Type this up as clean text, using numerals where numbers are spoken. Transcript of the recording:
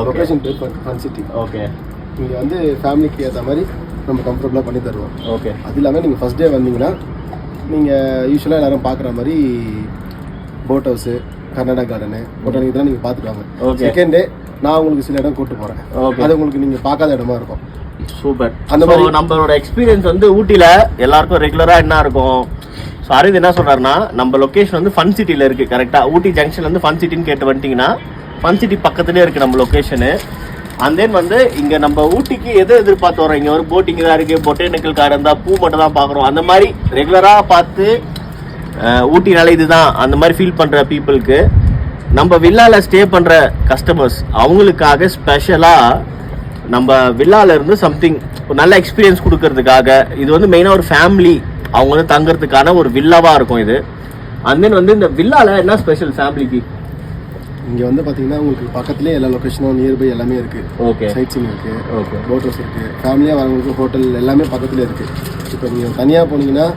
Location பேர் fun city. Okay. இங்கே வந்து ஃபேமிலிக்கு ஏற்ற மாதிரி நம்ம கம்ஃபர்டபுளாக பண்ணி தருவோம். ஓகே. அது இல்லாமல் நீங்கள் ஃபஸ்ட் டே வந்தீங்கன்னா நீங்கள் யூஸ்வலாக எல்லோரும் பார்க்குற மாதிரி boat house, Karnataka garden, botanic இதெல்லாம் நீங்கள் பார்த்துட்டு வாங்க. ஓகே. செகண்ட் டே நான் உங்களுக்கு சில இடம் கூப்பிட்டு போகிறேன். ஓகே. அது உங்களுக்கு நீங்கள் பார்க்காத இடமா இருக்கும். சூப்பர். அந்த மாதிரி நம்மளோட எக்ஸ்பீரியன்ஸ் வந்து ஊட்டியில் எல்லாருக்கும் ரெகுலராக என்ன இருக்கும்? ஸோ அரவிந்த் என்ன சொல்கிறாருன்னா, நம்ம லொக்கேஷன் வந்து ஃபன் சிட்டியில் இருக்குது. கரெக்டாக ஊட்டி ஜங்ஷன்லேருந்து ஃபன் சிட்டின்னு கேட்டு வந்துட்டிங்கன்னா ஃபன் சிட்டி பக்கத்துலேயே இருக்குது நம்ம லொக்கேஷனு. அண்ட் தென் வந்து இங்கே நம்ம ஊட்டிக்கு எதை எதிர்பார்த்து வரோம்? இங்கே ஒரு போட்டிங் தான் இருக்குது, பொட்டானிக்கல் கார்டன் தான், பூ மட்டும் தான் பார்க்குறோம். அந்த மாதிரி ரெகுலராக பார்த்து ஊட்டினால இதுதான் அந்த மாதிரி ஃபீல் பண்ணுற பீப்புளுக்கு நம்ம வில்லாவில் ஸ்டே பண்ணுற கஸ்டமர்ஸ் அவங்களுக்காக ஸ்பெஷலாக நம்ம வில்லால இருந்து சம்திங் ஒரு நல்ல எக்ஸ்பீரியன்ஸ் கொடுக்கறதுக்காக இது வந்து மெயினாக ஒரு ஃபேமிலி அவங்க வந்து தங்குறதுக்கான ஒரு வில்லாவாக இருக்கும் இது. அண்ட் தென் வந்து இந்த வில்லால என்ன ஸ்பெஷல் ஃபேமிலிக்கு? இங்கே வந்து பார்த்தீங்கன்னா உங்களுக்கு பக்கத்துலேயே எல்லா லொக்கேஷனும் நியர்பை எல்லாமே இருக்குது. ஓகே. சைட் சீன் இருக்குது. ஓகே. போட் ஹவுஸ் இருக்குது. ஃபேமிலியாக வரவங்களுக்கு ஹோட்டல் எல்லாமே பக்கத்துலேயே இருக்குது. இப்போ நீங்கள் தனியாக போனீங்கன்னா